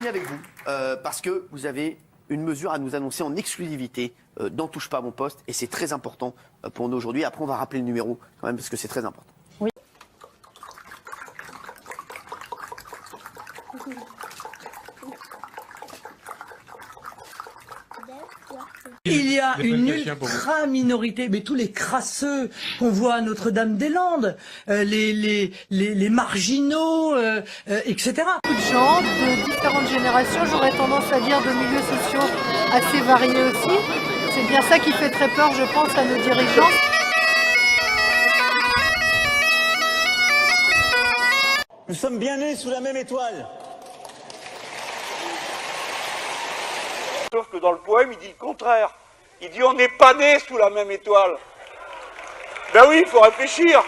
Avec vous, parce que vous avez une mesure à nous annoncer en exclusivité dans Touche pas à mon poste, et c'est très important pour nous aujourd'hui. Après, on va rappeler le numéro quand même, parce que c'est très important. Oui. Il y a une ultra-minorité, mais tous les crasseux qu'on voit à Notre-Dame-des-Landes, les marginaux, etc. Beaucoup de gens de différentes générations, j'aurais tendance à dire de milieux sociaux assez variés aussi. C'est bien ça qui fait très peur, je pense, à nos dirigeants. Nous sommes bien nés sous la même étoile. Sauf que dans le poème, il dit le contraire. Il dit on n'est pas nés sous la même étoile. Ben oui, il faut réfléchir.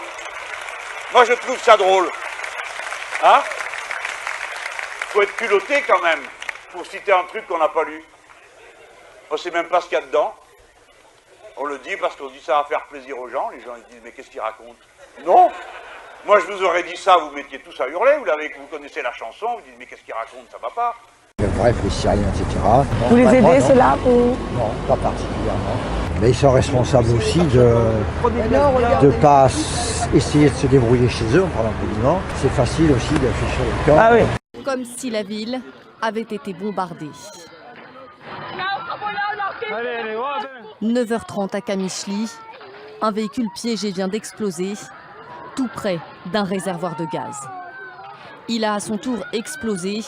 Moi, je trouve ça drôle. Hein? Faut être culotté quand même pour citer un truc qu'on n'a pas lu. On ne sait même pas ce qu'il y a dedans. On le dit parce qu'on dit ça à faire plaisir aux gens. Les gens ils disent mais qu'est-ce qu'il raconte? Non. Moi, je vous aurais dit ça, vous mettiez tous à hurler. Vous connaissez la chanson, vous dites mais qu'est-ce qu'il raconte? Ça va pas. Bref, les Syriens, etc. Vous les aidez, c'est là ou... Non, pas particulièrement. Mais ils sont responsables aussi de ne pas essayer de se débrouiller chez eux, en parlant poliment. C'est facile aussi d'afficher le camp. Ah oui. Comme si la ville avait été bombardée. 9h30 à Kamichli, un véhicule piégé vient d'exploser, tout près d'un réservoir de gaz. Il a à son tour explosé,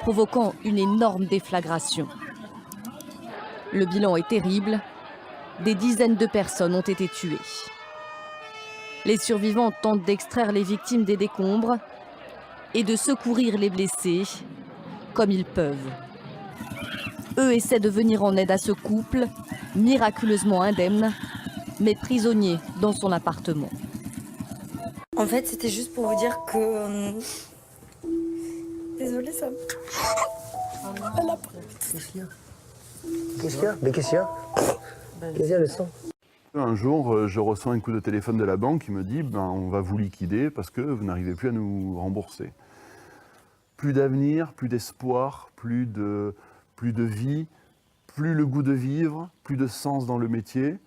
provoquant une énorme déflagration. Le bilan est terrible, des dizaines de personnes ont été tuées. Les survivants tentent d'extraire les victimes des décombres et de secourir les blessés comme ils peuvent. Eux essaient de venir en aide à ce couple, miraculeusement indemne, mais prisonnier dans son appartement. En fait, c'était juste pour vous dire que... Désolée, Sam. Qu'est-ce qu'il y a? Mais qu'est-ce qu'il y a? Qu'est-ce qu'il y a, le sang? Un jour, je reçois un coup de téléphone de la banque qui me dit on va vous liquider parce que vous n'arrivez plus à nous rembourser. Plus d'avenir, plus d'espoir, plus de vie, plus le goût de vivre, plus de sens dans le métier.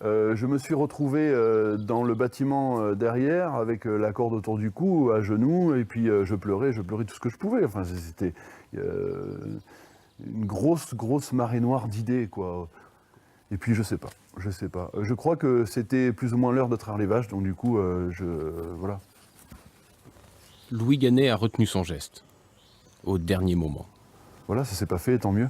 Je me suis retrouvé dans le bâtiment derrière avec la corde autour du cou, à genoux, et puis je pleurais tout ce que je pouvais. Enfin, c'était une grosse marée noire d'idées, quoi. Et puis je sais pas. Je crois que c'était plus ou moins l'heure de traire les vaches, donc du coup, voilà. Louis Gannet a retenu son geste, au dernier moment. Voilà, ça s'est pas fait, tant mieux.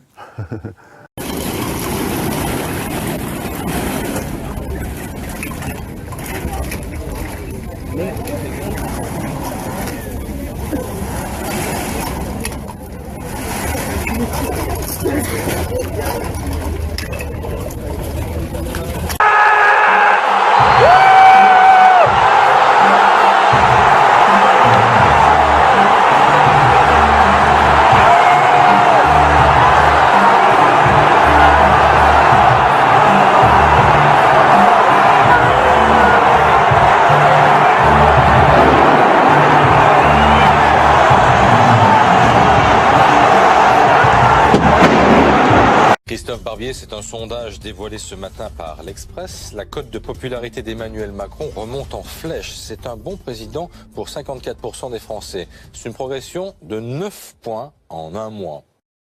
Christophe Barbier, c'est un sondage dévoilé ce matin par l'Express. La cote de popularité d'Emmanuel Macron remonte en flèche. C'est un bon président pour 54% des Français. C'est une progression de 9 points en un mois.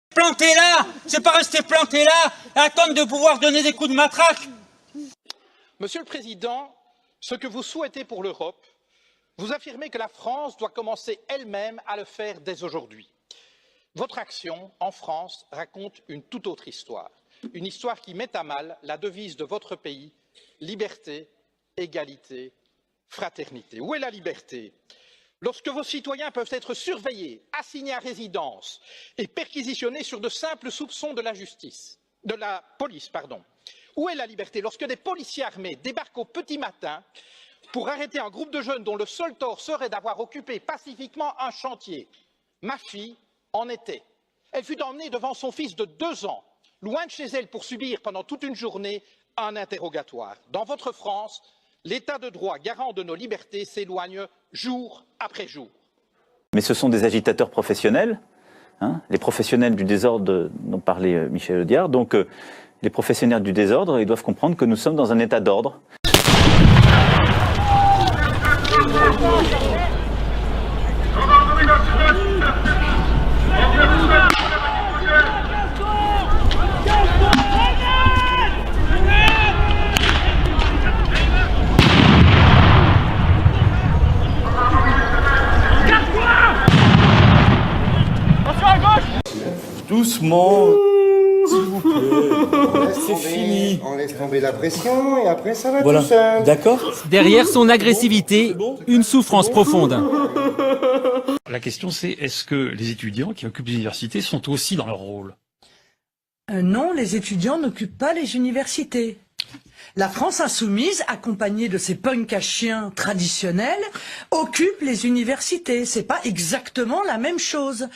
Planté là, c'est pas rester planté là, à attendre de pouvoir donner des coups de matraque. Monsieur le Président, ce que vous souhaitez pour l'Europe, vous affirmez que la France doit commencer elle-même à le faire dès aujourd'hui. Votre action en France raconte une toute autre histoire. Une histoire qui met à mal la devise de votre pays, liberté, égalité, fraternité. Où est la liberté? Lorsque vos citoyens peuvent être surveillés, assignés à résidence et perquisitionnés sur de simples soupçons de la police. Où est la liberté lorsque des policiers armés débarquent au petit matin pour arrêter un groupe de jeunes dont le seul tort serait d'avoir occupé pacifiquement un chantier? Ma fille en était. Elle fut emmenée devant son fils de 2 ans, loin de chez elle pour subir pendant toute une journée un interrogatoire. Dans votre France, l'état de droit garant de nos libertés s'éloigne jour après jour. Mais ce sont des agitateurs professionnels hein, les professionnels du désordre dont parlait Michel Audiard. Donc les professionnels du désordre, ils doivent comprendre que nous sommes dans un état d'ordre. Doucement, s'il vous plaît. C'est fini. On laisse tomber la pression et après ça va Voilà. tout seul. D'accord. Derrière son agressivité, une souffrance profonde. La question c'est, est-ce que les étudiants qui occupent les universités sont aussi dans leur rôle? Non, les étudiants n'occupent pas les universités. La France insoumise, accompagnée de ses punks à chiens traditionnels, occupe les universités. C'est pas exactement la même chose.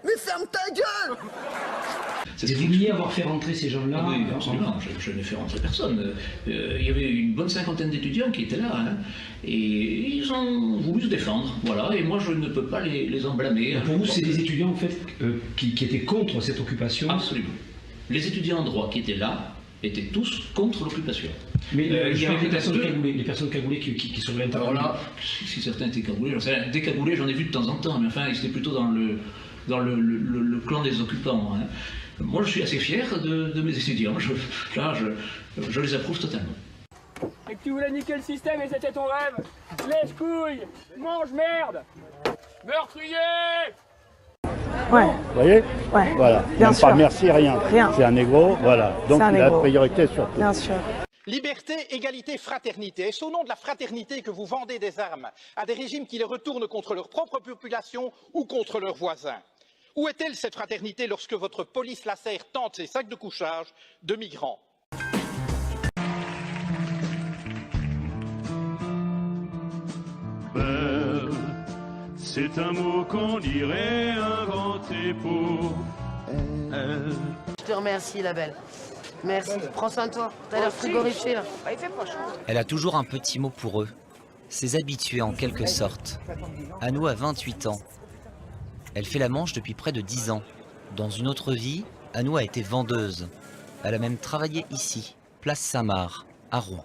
Mais ferme ta gueule! Vous niez avoir fait rentrer ces gens-là? Oui, absolument. Je n'ai fait rentrer personne. Il y avait une bonne cinquantaine d'étudiants qui étaient là, hein, et ils ont voulu se défendre. Voilà, et moi je ne peux pas les en blâmer. Pour vous, c'est des étudiants en fait qui étaient contre cette occupation? Absolument. Les étudiants en droit qui étaient là étaient tous contre l'occupation. Mais il y avait des personnes cagoulées, les personnes cagoulées qui sont intervenues. Alors là, si certains étaient cagoulés, j'en sais rien. Décagoulés, j'en ai vu de temps en temps, mais enfin, c'était plutôt dans le clan des occupants. Hein. Moi, je suis assez fier de mes étudiants. Je les approuve totalement. Et que tu voulais niquer le système et c'était ton rêve. Lèche couille, mange merde, meurtrier. Ouais. Vous voyez? Ouais. Voilà. Bien sûr. Pas merci, rien. Rien. C'est un négro, voilà. Donc C'est un la négro. priorité surtout. Bien sûr. Liberté, égalité, fraternité. Est-ce au nom de la fraternité que vous vendez des armes à des régimes qui les retournent contre leur propre population ou contre leurs voisins? Où est-elle cette fraternité lorsque votre police lacère tente ses sacs de couchage de migrants? Belle, c'est un mot qu'on irait inventer pour elle. Je te remercie, la belle. Merci. Prends soin de toi. T'as l'air frigorifié là. Il fait pas chaud. Elle a toujours un petit mot pour eux, ses habitués en quelque sorte. Anou a 28 ans. Elle fait la manche depuis près de 10 ans. Dans une autre vie, Anou a été vendeuse. Elle a même travaillé ici, place Saint-Marc, à Rouen.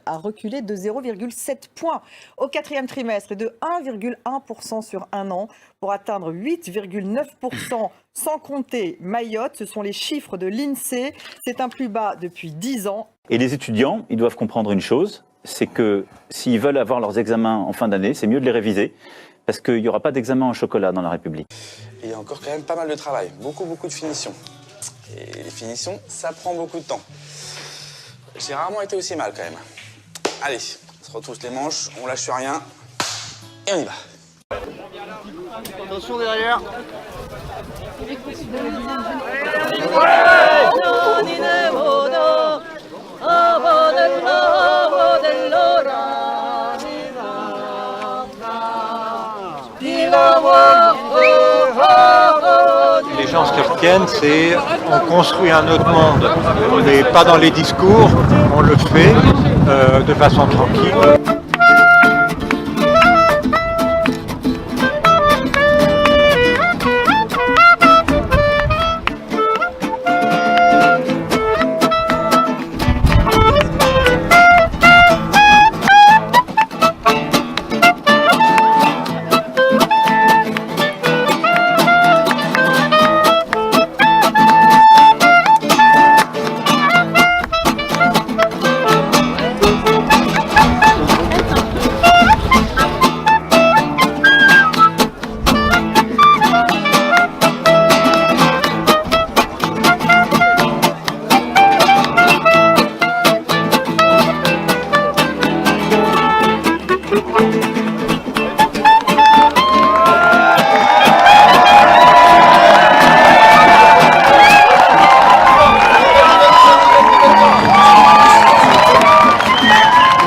A reculé de 0,7 points au quatrième trimestre et de 1,1% sur un an pour atteindre 8,9% sans compter Mayotte. Ce sont les chiffres de l'INSEE. C'est un plus bas depuis 10 ans. Et les étudiants, ils doivent comprendre une chose, c'est que s'ils veulent avoir leurs examens en fin d'année, c'est mieux de les réviser, parce qu'il n'y aura pas d'examen en chocolat dans la République. Il y a encore quand même pas mal de travail, beaucoup de finitions. Et les finitions, ça prend beaucoup de temps. J'ai rarement été aussi mal quand même. Allez, on se retrousse les manches, on lâche rien, et on y va. Attention derrière. Les gens, ce qu'ils retiennent, c'est on construit un autre monde. On n'est pas dans les discours, on le fait de façon tranquille.